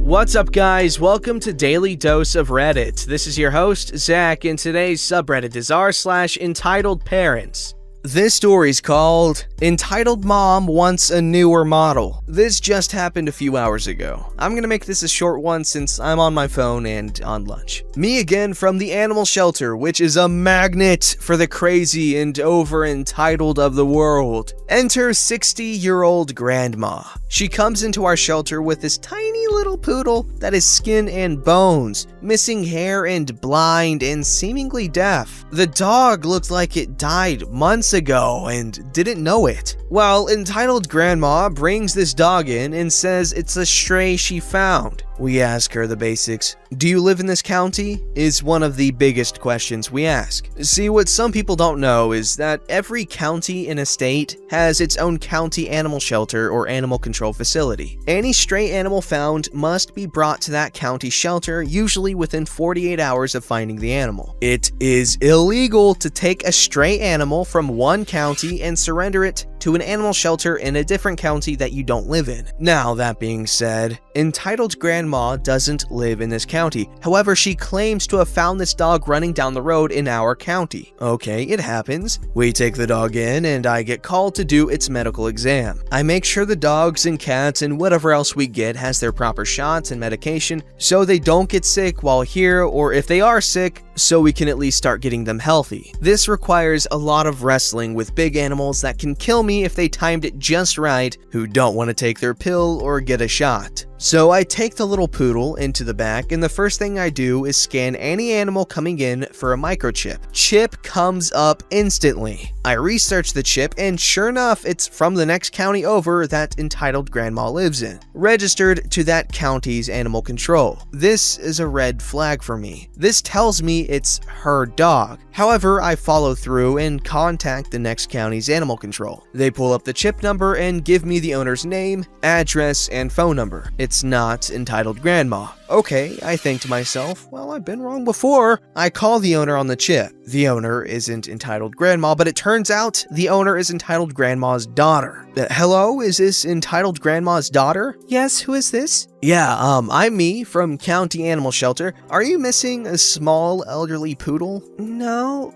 What's up, guys? Welcome to Daily Dose of Reddit. This is your host, Zach, and today's subreddit is r/EntitledParents. This story's called Entitled Mom Wants a Newer Model. This just happened a few hours ago. I'm gonna make this a short one since I'm on my phone and on lunch. Me again from the animal shelter, which is a magnet for the crazy and over-entitled of the world. Enter 60-year-old grandma. She comes into our shelter with this tiny little poodle that is skin and bones, missing hair and blind and seemingly deaf. The dog looked like it died months ago and didn't know it. Well, entitled grandma brings this dog in and says it's a stray she found. We ask her the basics. Do you live in this county? Is one of the biggest questions we ask. See, what some people don't know is that every county in a state has its own county animal shelter or animal control facility. Any stray animal found must be brought to that county shelter, usually within 48 hours of finding the animal. It is illegal to take a stray animal from one county and surrender it to an animal shelter in a different county that you don't live in. Now, that being said, entitled grandma doesn't live in this county. However, she claims to have found this dog running down the road in our county. Okay, it happens. We take the dog in and I get called to do its medical exam. I make sure the dogs and cats and whatever else we get has their proper shots and medication so they don't get sick while here, or if they are sick, so we can at least start getting them healthy. This requires a lot of wrestling with big animals that can kill me if they timed it just right, who don't want to take their pill or get a shot. So I take the little poodle into the back, and the first thing I do is scan any animal coming in for a microchip. Chip comes up instantly. I research the chip, and sure enough, it's from the next county over that entitled grandma lives in, registered to that county's animal control. This is a red flag for me. This tells me it's her dog. However, I follow through and contact the next county's animal control. They pull up the chip number and give me the owner's name, address, and phone number. It's not entitled grandma. Okay, I think to myself, well, I've been wrong before. I call the owner on the chip. The owner isn't entitled grandma, but it turns out the owner is entitled grandma's daughter. Hello, is this entitled grandma's daughter? Yes, who is this? Yeah, I'm me from County Animal Shelter. Are you missing a small elderly poodle? No,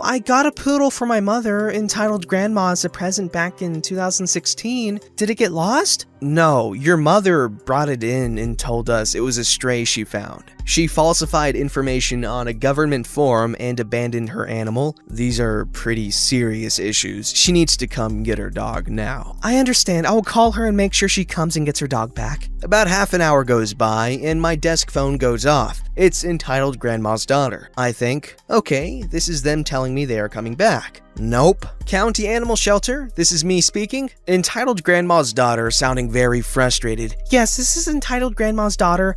I got a poodle for my mother entitled grandma as a present back in 2016. Did it get lost? No, your mother brought it in and told us it was a stray she found. She falsified information on a government form and abandoned her animal. These are pretty serious issues. She needs to come get her dog now. I understand. I will call her and make sure she comes and gets her dog back. About half an hour goes by and my desk phone goes off. It's entitled grandma's daughter. I think, okay, this is them telling me they are coming back. Nope. County Animal Shelter, this is me speaking. Entitled grandma's daughter sounding very frustrated. Yes, this is entitled grandma's daughter.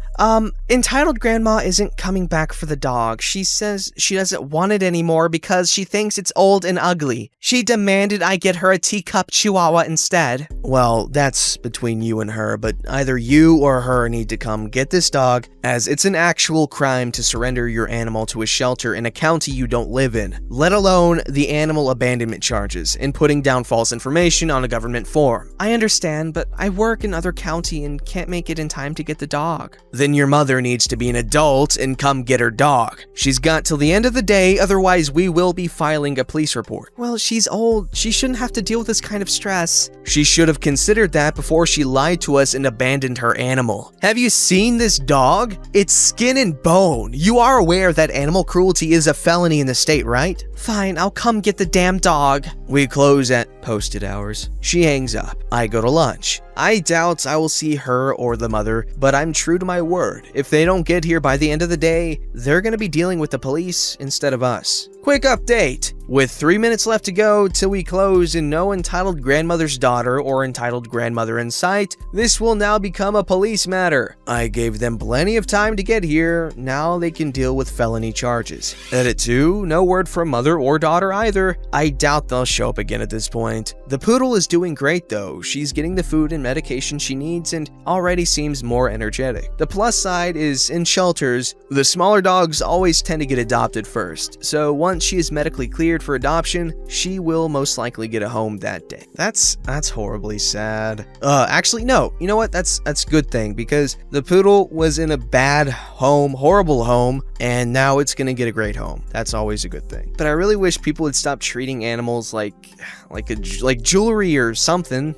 Entitled grandma isn't coming back for the dog. She says she doesn't want it anymore because she thinks it's old and ugly. She demanded I get her a teacup chihuahua instead. Well, that's between you and her, but either you or her need to come get this dog, as it's an actual crime to surrender your animal to a shelter in a county you don't live in, let alone the animal abandonment charges and putting down false information on a government form. I understand, but I work in other county and can't make it in time to get the dog. Then your mother needs to be an adult and come get her dog. She's got till the end of the day, otherwise we will be filing a police report. Well, she's old. She shouldn't have to deal with this kind of stress. She should have considered that before she lied to us and abandoned her animal. Have you seen this dog? It's skin and bone. You are aware that animal cruelty is a felony in the state, right? Fine, I'll come get the damn dog. We close at posted hours. She hangs up. I go to lunch. I doubt I will see her or the mother, but I'm true to my word. If they don't get here by the end of the day, they're gonna be dealing with the police instead of us. Quick update. With 3 minutes left to go till we close and no entitled grandmother's daughter or entitled grandmother in sight, this will now become a police matter. I gave them plenty of time to get here. Now they can deal with felony charges. Edit 2, no word from mother or daughter either. I doubt they'll show up again at this point. The poodle is doing great though. She's getting the food and medication she needs and already seems more energetic. The plus side is in shelters, the smaller dogs always tend to get adopted first. So once she is medically cleared cleared for adoption, she will most likely get a home that day. That's horribly sad. Actually, no. You know what? That's a good thing, because the poodle was in a bad home, horrible home, and now it's gonna get a great home. That's always a good thing. But I really wish people would stop treating animals like jewelry or something.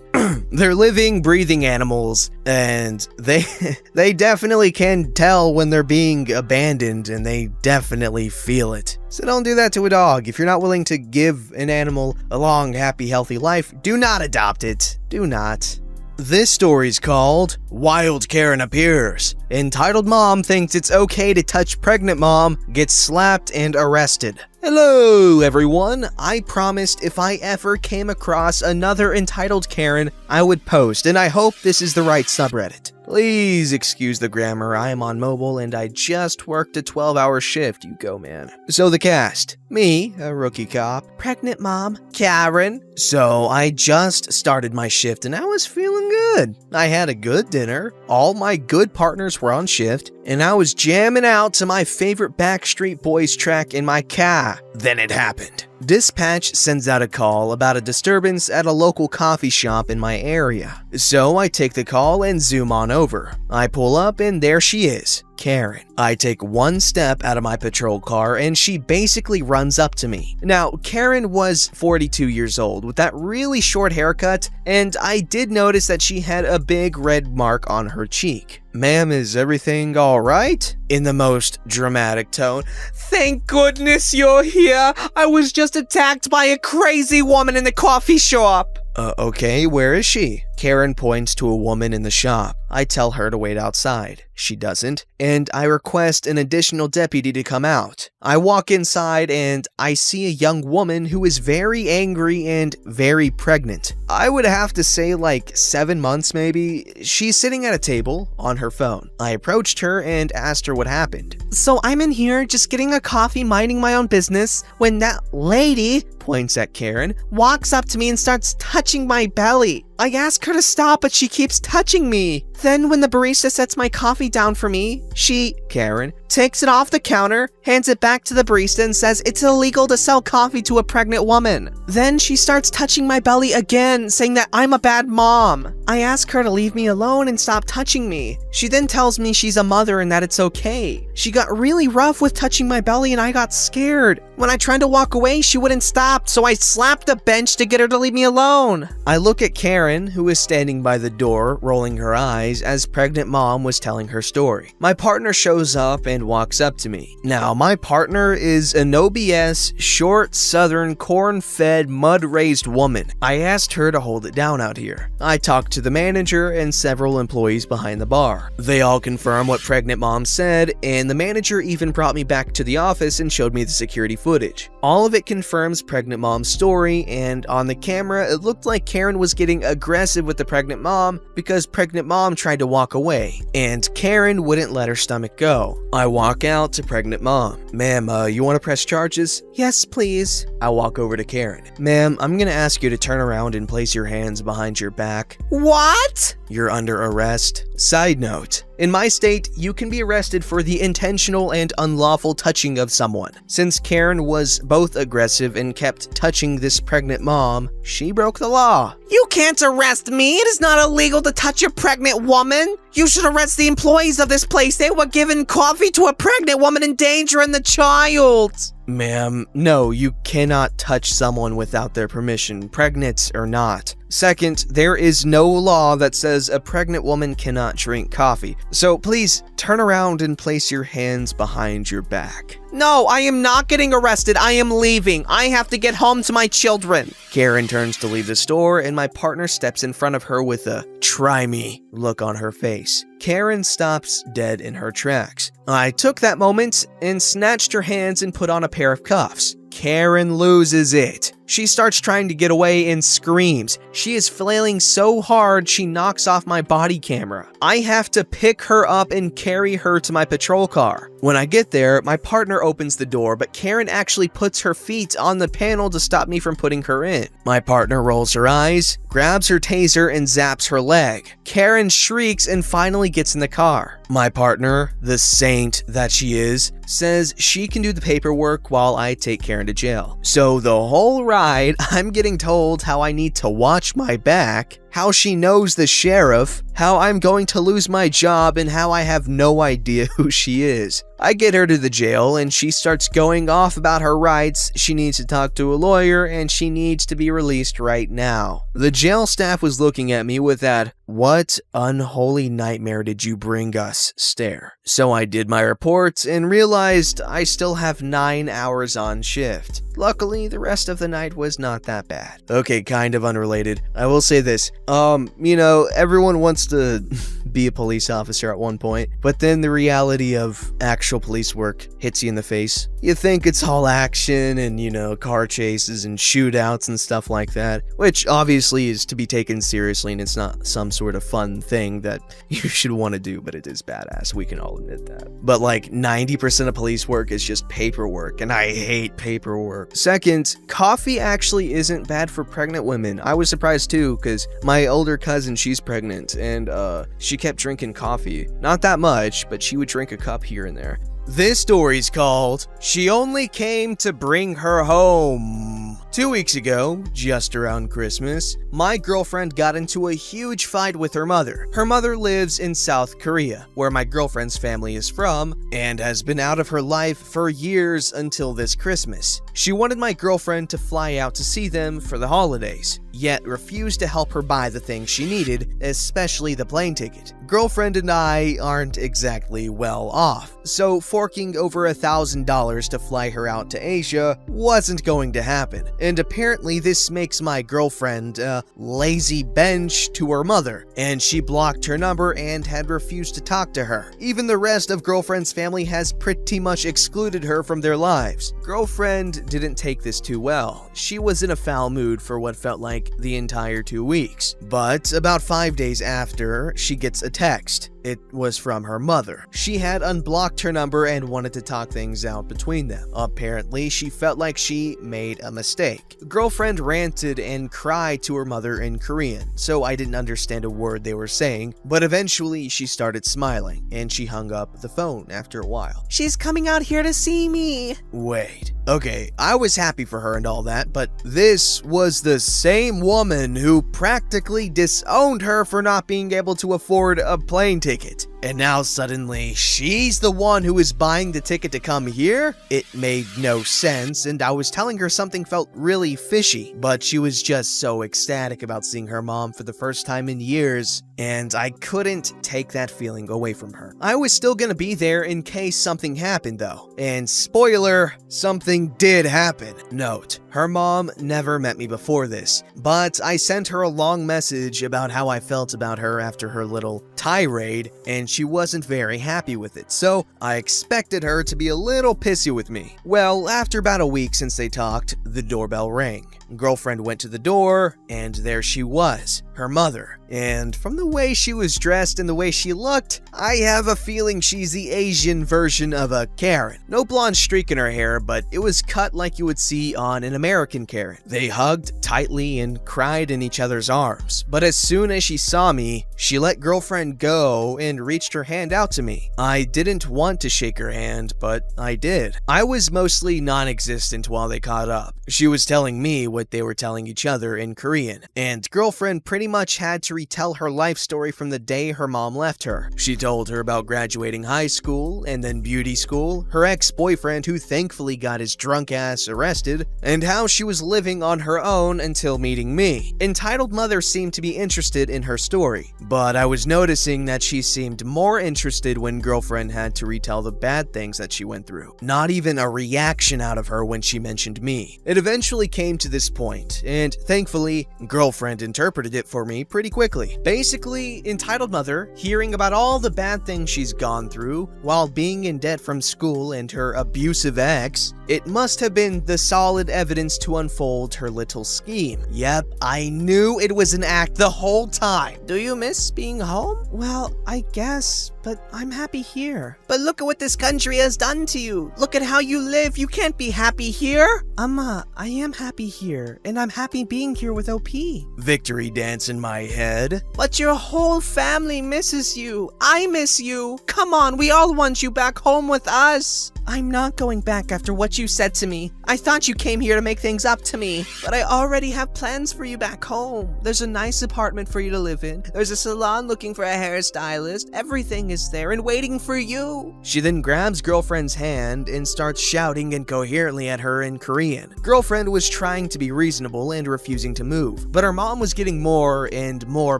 They're living, breathing animals, and they definitely can tell when they're being abandoned, and they definitely feel it. So don't do that to a dog. If you're not willing to give an animal a long, happy, healthy life, do not adopt it. Do not. This story's called Wild Karen Appears. Entitled Mom Thinks It's Okay to Touch Pregnant Mom Gets Slapped and Arrested. Hello everyone, I promised if I ever came across another entitled Karen, I would post, and I hope this is the right subreddit. Please excuse the grammar, I am on mobile and I just worked a 12-hour shift, you go man. So the cast, me, a rookie cop, pregnant mom, Karen. So I just started my shift and I was feeling good. I had a good dinner, all my good partners were on shift, and I was jamming out to my favorite Backstreet Boys track in my car. Then it happened. Dispatch sends out a call about a disturbance at a local coffee shop in my area. So I take the call and zoom on over. I pull up and there she is, Karen. I take one step out of my patrol car and she basically runs up to me. Now, Karen was 42 years old with that really short haircut, and I did notice that she had a big red mark on her cheek. Ma'am, is everything all right? In the most dramatic tone. Thank goodness you're here. I was just attacked by a crazy woman in the coffee shop. Okay, where is she? Karen points to a woman in the shop. I tell her to wait outside. She doesn't, and I request an additional deputy to come out. I walk inside and I see a young woman who is very angry and very pregnant. I would have to say like 7 months maybe. She's sitting at a table on her phone. I approached her and asked her what happened. So I'm in here just getting a coffee, minding my own business, when that lady, points at Karen, walks up to me and starts touching my belly. I ask her to stop, but she keeps touching me. Then when the barista sets my coffee down for me, she, Karen, takes it off the counter, hands it back to the barista and says it's illegal to sell coffee to a pregnant woman. Then she starts touching my belly again, saying that I'm a bad mom. I ask her to leave me alone and stop touching me. She then tells me she's a mother and that it's okay. She got really rough with touching my belly and I got scared. When I tried to walk away, she wouldn't stop, so I slapped the bench to get her to leave me alone. I look at Karen, who is standing by the door, rolling her eyes as pregnant mom was telling her story. My partner shows up and walks up to me. Now, my partner is a no BS, short, southern, corn-fed, mud-raised woman. I asked her to hold it down out here. I talked to the manager and several employees behind the bar. They all confirm what pregnant mom said, and the manager even brought me back to the office and showed me the security footage. All of it confirms pregnant mom's story, and on the camera, it looked like Karen was getting aggressive with the pregnant mom because pregnant mom tried to walk away, and Karen wouldn't let her stomach go. I walk out to pregnant mom. Ma'am, you want to press charges? Yes, please. I walk over to Karen. Ma'am, I'm gonna ask you to turn around and place your hands behind your back. What? You're under arrest. Side note, in my state, you can be arrested for the intentional and unlawful touching of someone. Since Karen was both aggressive and kept touching this pregnant mom, she broke the law. You can't arrest me. It is not illegal to touch a pregnant woman. You should arrest the employees of this place. They were giving coffee to a pregnant woman endangering the child. Ma'am, no, you cannot touch someone without their permission, pregnant or not. Second, there is no law that says a pregnant woman cannot drink coffee. So please turn around and place your hands behind your back. No, I am not getting arrested. I am leaving. I have to get home to my children. Karen turns to leave the store and my partner steps in front of her with a "try me" look on her face. Karen stops dead in her tracks. I took that moment and snatched her hands and put on a pair of cuffs. Karen loses it. She starts trying to get away and screams. She is flailing so hard she knocks off my body camera. I have to pick her up and carry her to my patrol car. When I get there, my partner opens the door, but Karen actually puts her feet on the panel to stop me from putting her in. My partner rolls her eyes, grabs her taser, and zaps her leg. Karen shrieks and finally gets in the car. My partner, the saint that she is, says she can do the paperwork while I take Karen to jail. So the whole ride, I'm getting told how I need to watch my back, how she knows the sheriff, how I'm going to lose my job, and how I have no idea who she is. I get her to the jail and she starts going off about her rights, she needs to talk to a lawyer, and she needs to be released right now. The jail staff was looking at me with that, "What unholy nightmare did you bring us?" stare. So I did my report and realized I still have 9 hours on shift. Luckily, the rest of the night was not that bad. Okay, kind of unrelated. I will say this. Everyone wants to be a police officer at one point, but then the reality of actual police work hits you in the face. You think it's all action and, car chases and shootouts and stuff like that, which obviously is to be taken seriously and it's not some sort of fun thing that you should want to do, but it is badass. We can all admit that. But like 90% of police work is just paperwork, and I hate paperwork. Second, coffee actually isn't bad for pregnant women. I was surprised too, because my older cousin, she's pregnant, and she kept drinking coffee. Not that much, but she would drink a cup here and there. This story's called She Only Came to Bring Her Home. 2 weeks ago, just around Christmas, my girlfriend got into a huge fight with her mother. Her mother lives in South Korea, where my girlfriend's family is from, and has been out of her life for years until this Christmas. She wanted my girlfriend to fly out to see them for the holidays, yet refused to help her buy the things she needed, especially the plane ticket. Girlfriend and I aren't exactly well off, so forking over $1,000 to fly her out to Asia wasn't going to happen. And apparently this makes my girlfriend a lazy bench to her mother, and she blocked her number and had refused to talk to her. Even the rest of girlfriend's family has pretty much excluded her from their lives. Girlfriend didn't take this too well. She was in a foul mood for what felt like the entire 2 weeks. But about 5 days after, she gets a text. It was from her mother. She had unblocked her number and wanted to talk things out between them. Apparently, she felt like she made a mistake. Girlfriend ranted and cried to her mother in Korean, so I didn't understand a word they were saying, but eventually she started smiling, and she hung up the phone after a while. "She's coming out here to see me." Wait. Okay, I was happy for her and all that, but this was the same woman who practically disowned her for not being able to afford a plane ticket. And now suddenly, she's the one who is buying the ticket to come here? It made no sense, and I was telling her something felt really fishy, but she was just so ecstatic about seeing her mom for the first time in years, and I couldn't take that feeling away from her. I was still gonna be there in case something happened though, and spoiler, something did happen. Note, her mom never met me before this, but I sent her a long message about how I felt about her after her little tirade, and she wasn't very happy with it, so I expected her to be a little pissy with me. Well, after about a week since they talked, the doorbell rang. Girlfriend went to the door, and there she was, her mother. And from the way she was dressed and the way she looked, I have a feeling she's the Asian version of a Karen. No blonde streak in her hair, but it was cut like you would see on an American Karen. They hugged tightly and cried in each other's arms, but as soon as she saw me, she let girlfriend go and reached her hand out to me. I didn't want to shake her hand, but I did. I was mostly non-existent while they caught up. She was telling me what they were telling each other in Korean, and girlfriend pretty much had to retell her life story from the day her mom left her. She told her about graduating high school and then beauty school, her ex-boyfriend who thankfully got his drunk ass arrested, and how she was living on her own until meeting me. Entitled Mother seemed to be interested in her story, but I was noticing that she seemed more interested when girlfriend had to retell the bad things that she went through. Not even a reaction out of her when she mentioned me. It eventually came to this point, and thankfully, girlfriend interpreted it for me pretty quickly. quickly. Basically, entitled mother, hearing about all the bad things she's gone through while being in debt from school and her abusive ex, it must have been the solid evidence to unfold her little scheme. Yep, I knew it was an act the whole time. Do you miss being home? Well, I guess, but I'm happy here. But look at what this country has done to you. Look at how you live. You can't be happy here. I am happy here, and I'm happy being here with OP. Victory dance in my head. But your whole family misses you. I miss you. Come on, we all want you back home with us. I'm not going back after what you said to me. I thought you came here to make things up to me, but I already have plans for you back home. There's a nice apartment for you to live in. There's a salon looking for a hairstylist. Everything is there and waiting for you. She then grabs girlfriend's hand and starts shouting incoherently at her in Korean. Girlfriend was trying to be reasonable and refusing to move, but her mom was getting more and more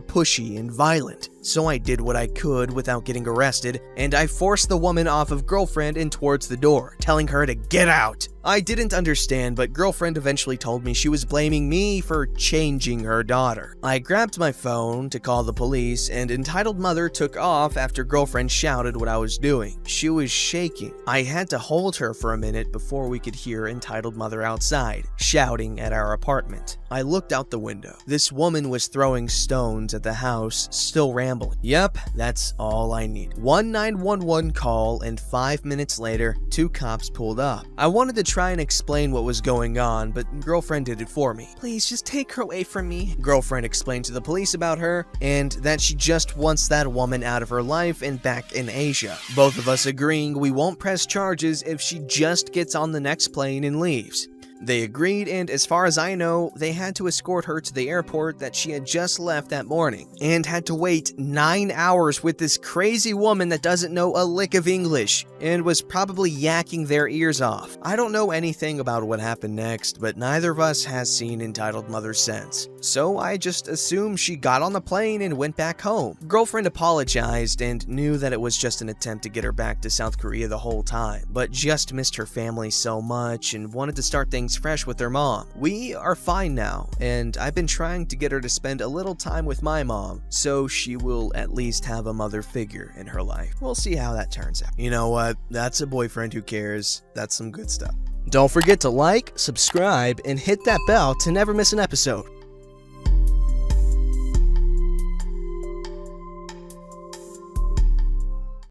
pushy and violent. So I did what I could without getting arrested, and I forced the woman off of girlfriend and towards the door, telling her to get out. I didn't understand, but girlfriend eventually told me she was blaming me for changing her daughter. I grabbed my phone to call the police, and entitled mother took off after girlfriend shouted what I was doing. She was shaking. I had to hold her for a minute before we could hear entitled mother outside, shouting at our apartment. I looked out the window. This woman was throwing stones at the house, still rambling. Yep, that's all I need. 911 call, and 5 minutes later, 2 cops pulled up. I wanted to try and explain what was going on, but girlfriend did it for me. Please, just take her away from me. Girlfriend explained to the police about her, and that she just wants that woman out of her life and back in Asia. Both of us agreeing we won't press charges if she just gets on the next plane and leaves. They agreed, and as far as I know, they had to escort her to the airport that she had just left that morning, and had to wait 9 hours with this crazy woman that doesn't know a lick of English, and was probably yakking their ears off. I don't know anything about what happened next, but neither of us has seen entitled mother since. So I just assumed she got on the plane and went back home. Girlfriend apologized and knew that it was just an attempt to get her back to South Korea the whole time, but just missed her family so much and wanted to start things fresh with their mom. We are fine now, and I've been trying to get her to spend a little time with my mom, so she will at least have a mother figure in her life. We'll see how that turns out. You know what? That's a boyfriend who cares. That's some good stuff. Don't forget to like, subscribe, and hit that bell to never miss an episode.